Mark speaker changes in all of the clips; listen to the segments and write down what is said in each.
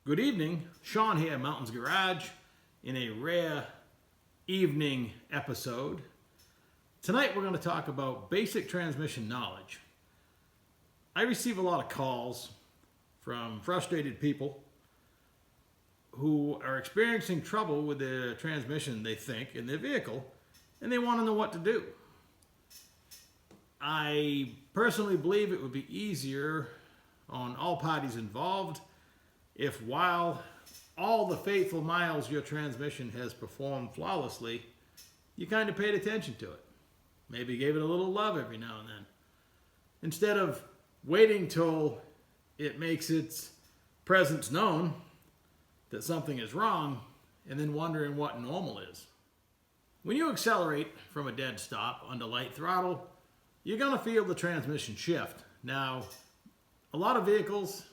Speaker 1: Good evening, Sean here, Mountains Garage, in a rare evening episode. Tonight we're going to talk about basic transmission knowledge. I receive a lot of calls from frustrated people who are experiencing trouble with their transmission, they think, in their vehicle, and they want to know what to do. I personally believe it would be easier on all parties involved if, while all the faithful miles your transmission has performed flawlessly, you kind of paid attention to it. Maybe gave it a little love every now and then. Instead of waiting till it makes its presence known that something is wrong and then wondering what normal is. When you accelerate from a dead stop under light throttle, you're going to feel the transmission shift. Now, a lot of vehicles,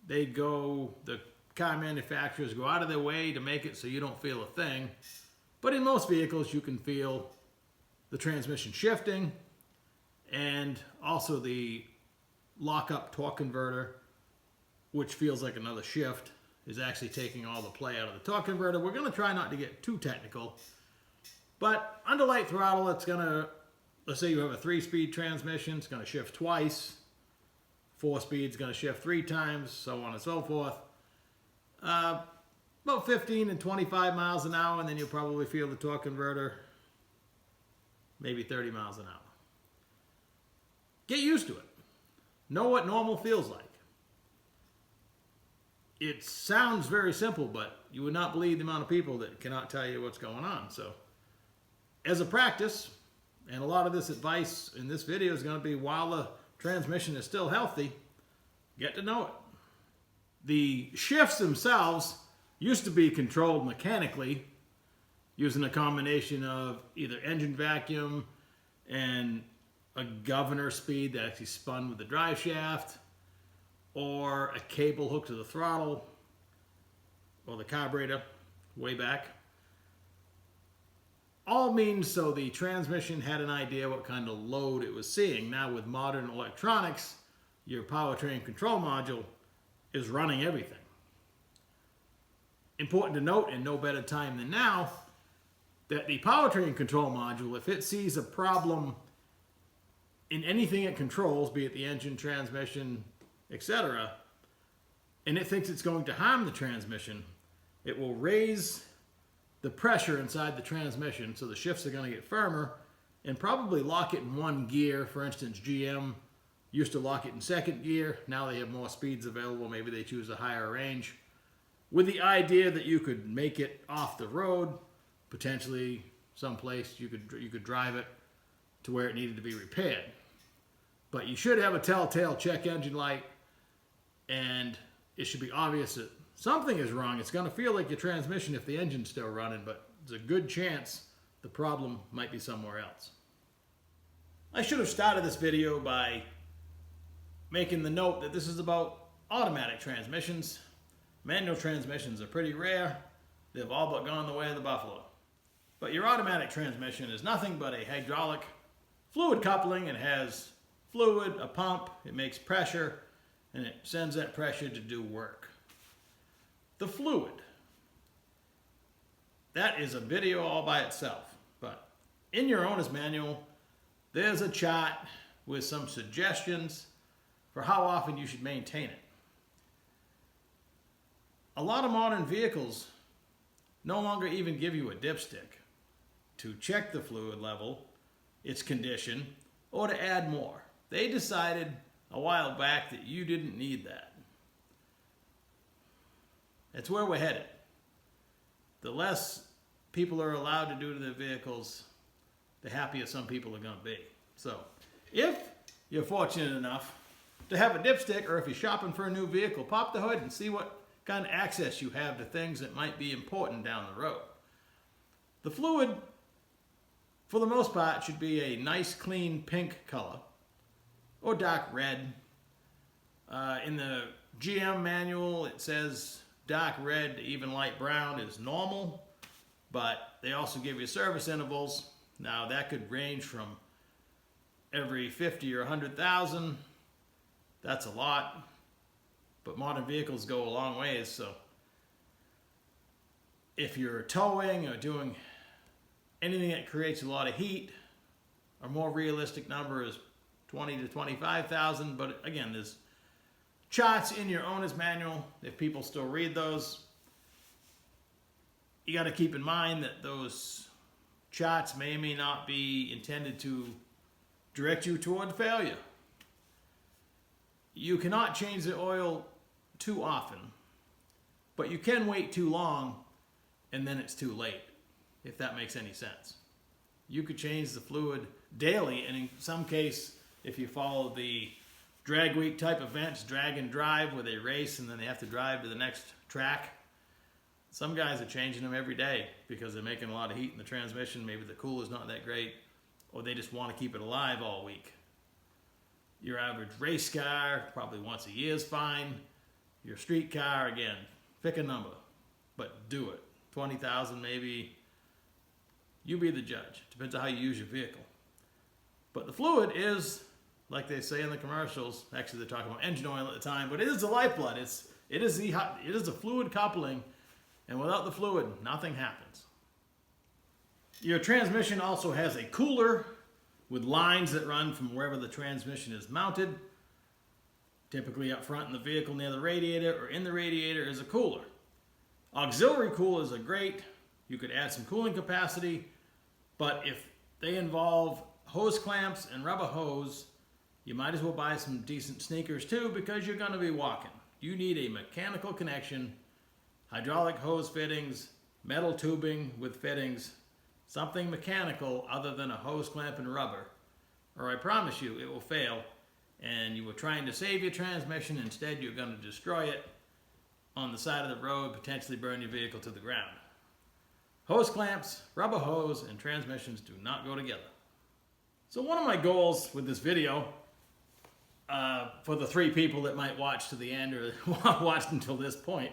Speaker 1: the car manufacturers go out of their way to make it so you don't feel a thing. But in most vehicles, you can feel the transmission shifting, and also the lock-up torque converter, which feels like another shift, is actually taking all the play out of the torque converter. We're going to try not to get too technical, but under light throttle, it's going to, let's say you have a 3-speed transmission, it's going to shift twice. 4-speed's going to shift 3 times, so on and so forth. About 15 and 25 miles an hour, and then you'll probably feel the torque converter maybe 30 miles an hour. Get used to it. Know what normal feels like. It sounds very simple, but you would not believe the amount of people that cannot tell you what's going on. So, as a practice, and a lot of this advice in this video is going to be while the transmission is still healthy, get to know it. The shifts themselves used to be controlled mechanically using a combination of either engine vacuum and a governor speed that actually spun with the drive shaft, or a cable hooked to the throttle or the carburetor way back. All means so the transmission had an idea what kind of load it was seeing. Now with modern electronics, your powertrain control module is running everything. Important to note, and no better time than now, that the powertrain control module, if it sees a problem in anything it controls, be it the engine, transmission, etc., and it thinks it's going to harm the transmission, it will raise the pressure inside the transmission, so the shifts are going to get firmer, and probably lock it in one gear. For instance, GM used to lock it in second gear. Now they have more speeds available. Maybe they choose a higher range, with the idea that you could make it off the road, potentially someplace you could drive it to where it needed to be repaired. But you should have a telltale check engine light, and it should be obvious that something is wrong. It's going to feel like your transmission if the engine's still running, but there's a good chance the problem might be somewhere else. I should have started this video by making the note that this is about automatic transmissions. Manual transmissions are pretty rare. They've all but gone the way of the buffalo. But your automatic transmission is nothing but a hydraulic fluid coupling. It has fluid, a pump, it makes pressure, and it sends that pressure to do work. The fluid, that is a video all by itself. But in your owner's manual, there's a chart with some suggestions for how often you should maintain it. A lot of modern vehicles no longer even give you a dipstick to check the fluid level, its condition, or to add more. They decided a while back that you didn't need that. That's where we're headed. The less people are allowed to do to their vehicles, the happier some people are going to be. So, if you're fortunate enough to have a dipstick, or if you're shopping for a new vehicle, pop the hood and see what kind of access you have to things that might be important down the road. The fluid, for the most part, should be a nice, clean pink color, or dark red. In the GM manual, it says dark red to even light brown is normal, but they also give you service intervals. Now that could range from every 50 or 100,000. That's a lot. but modern vehicles go a long ways. So if you're towing or doing anything that creates a lot of heat, a more realistic number is 20 to 25,000. But again, there's charts in your owner's manual. If people still read those, you got to keep in mind that those charts may or may not be intended to direct you toward failure. You cannot change the oil too often, but you can wait too long and then it's too late, if that makes any sense. You could change the fluid daily, and in some case, if you follow the drag week type events, drag and drive, where they race and then they have to drive to the next track, some guys are changing them every day because they're making a lot of heat in the transmission. Maybe the cooler's not that great, or they just want to keep it alive all week. Your average race car, probably once a year is fine. Your street car, again, pick a number, but do it. 20,000 maybe. You be the judge. Depends on how you use your vehicle. But the fluid is, like they say in the commercials, actually they're talking about engine oil at the time, but it is the lifeblood. It is the fluid coupling, and without the fluid, nothing happens. Your transmission also has a cooler with lines that run from wherever the transmission is mounted. Typically up front in the vehicle near the radiator or in the radiator is a cooler. Auxiliary coolers are great. You could add some cooling capacity, but if they involve hose clamps and rubber hose, you might as well buy some decent sneakers too, because you're going to be walking. You need a mechanical connection, hydraulic hose fittings, metal tubing with fittings, something mechanical other than a hose clamp and rubber, or I promise you it will fail, and you were trying to save your transmission. Instead, you're going to destroy it on the side of the road, potentially burn your vehicle to the ground. Hose clamps, rubber hose, and transmissions do not go together. So one of my goals with this video, for the 3 people that might watch to the end or watched until this point,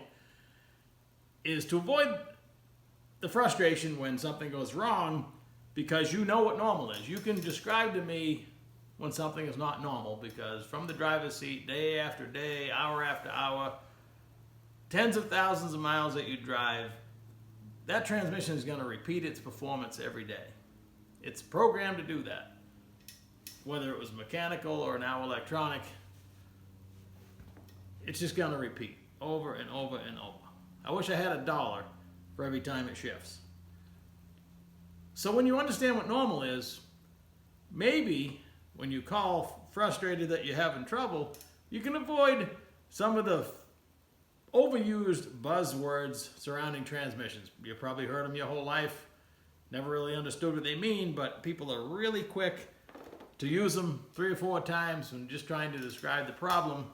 Speaker 1: is to avoid the frustration when something goes wrong, because you know what normal is. You can describe to me when something is not normal, because from the driver's seat, day after day, hour after hour, tens of thousands of miles that you drive, that transmission is going to repeat its performance every day. It's programmed to do that. Whether it was mechanical or now electronic, it's just going to repeat over and over and over. I wish I had $1 for every time it shifts. So when you understand what normal is, maybe when you call frustrated that you're having trouble, you can avoid some of the overused buzzwords surrounding transmissions. You've probably heard them your whole life, never really understood what they mean, but people are really quick to use them 3 or 4 times when just trying to describe the problem,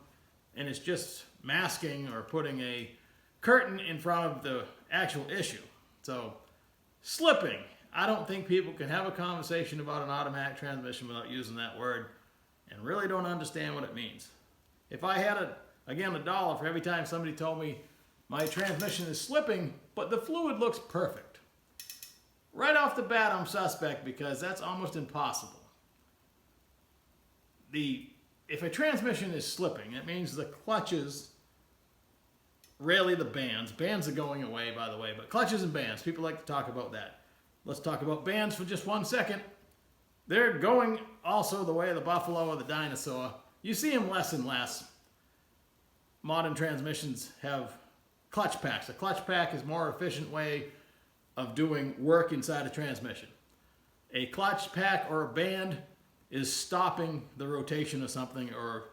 Speaker 1: and it's just masking or putting a curtain in front of the actual issue. So, slipping. I don't think people can have a conversation about an automatic transmission without using that word and really don't understand what it means. If I had, again, $1 for every time somebody told me my transmission is slipping, but the fluid looks perfect, right off the bat I'm suspect, because that's almost impossible. If a transmission is slipping, it means the clutches, rarely the bands. Bands are going away, by the way, but clutches and bands, people like to talk about that. Let's talk about bands for just 1 second. They're going also the way of the buffalo or the dinosaur. You see them less and less. Modern transmissions have clutch packs. A clutch pack is a more efficient way of doing work inside a transmission. A clutch pack or a band is stopping the rotation of something, or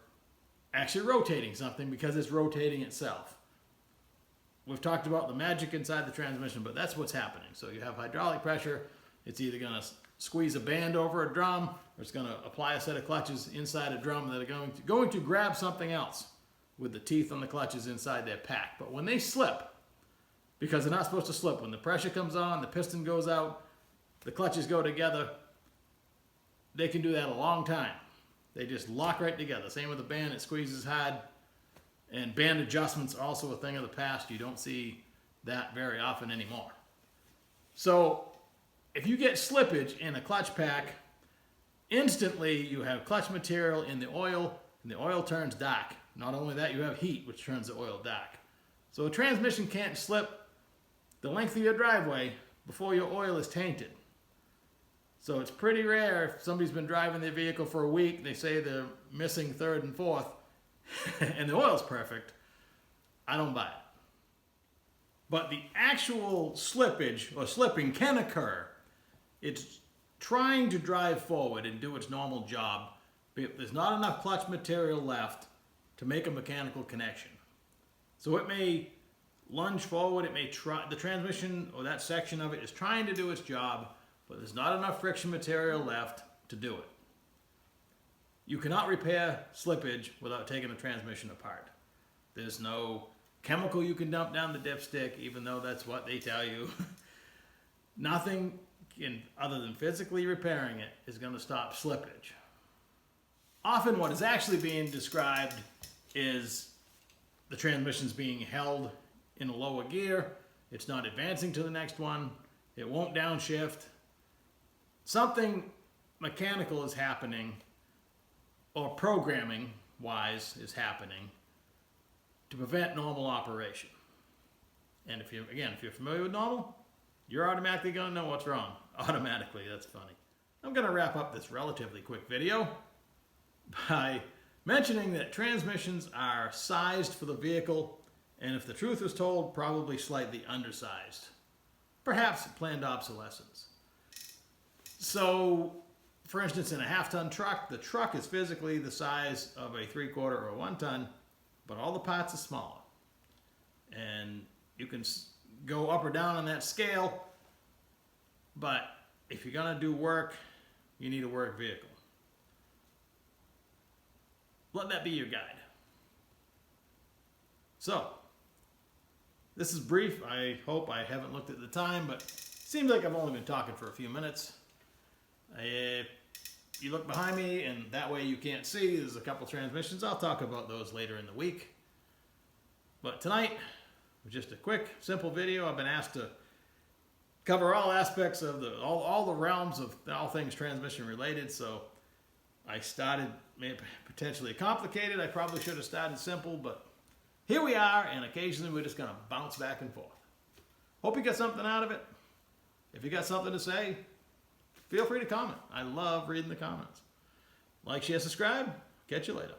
Speaker 1: actually rotating something because it's rotating itself. We've talked about the magic inside the transmission, but that's what's happening. So you have hydraulic pressure. It's either going to squeeze a band over a drum, or it's going to apply a set of clutches inside a drum that are going to grab something else with the teeth on the clutches inside their pack. But when they slip, because they're not supposed to slip, when the pressure comes on, the piston goes out, the clutches go together, they can do that a long time. They just lock right together. Same with the band, it squeezes hard. And band adjustments are also a thing of the past. You don't see that very often anymore. So if you get slippage in a clutch pack, instantly you have clutch material in the oil, and the oil turns dark. Not only that, you have heat, which turns the oil dark. So a transmission can't slip the length of your driveway before your oil is tainted. So it's pretty rare if somebody's been driving their vehicle for a week, they say they're missing third and fourth, and the oil's perfect. I don't buy it. But the actual slippage or slipping can occur. It's trying to drive forward and do its normal job, but there's not enough clutch material left to make a mechanical connection. So it may lunge forward, it may try, the transmission or that section of it is trying to do its job, but there's not enough friction material left to do it. You cannot repair slippage without taking the transmission apart. There's no chemical you can dump down the dipstick, even though that's what they tell you. Nothing other than physically repairing it is going to stop slippage. Often what is actually being described is the transmission's being held in a lower gear. It's not advancing to the next one. It won't downshift. Something mechanical is happening, or programming wise is happening, to prevent normal operation. And if you're familiar with normal, you're automatically going to know what's wrong. Automatically, that's funny. I'm going to wrap up this relatively quick video by mentioning that transmissions are sized for the vehicle, and if the truth is told, probably slightly undersized. Perhaps planned obsolescence. So, for instance, in a half-ton truck, the truck is physically the size of a 3/4 or a 1 ton, but all the parts are smaller. And you can go up or down on that scale, but if you're going to do work, you need a work vehicle. Let that be your guide. So, this is brief. I hope I haven't looked at the time, but it seems like I've only been talking for a few minutes. You look behind me, and that way you can't see. There's a couple transmissions. I'll talk about those later in the week. But tonight was just a quick, simple video. I've been asked to cover all aspects of all the realms of all things transmission related. So I started potentially complicated. I probably should have started simple, but here we are, and occasionally we're just going to bounce back and forth. Hope you got something out of it. If you got something to say, feel free to comment. I love reading the comments. Like, share, subscribe. Catch you later.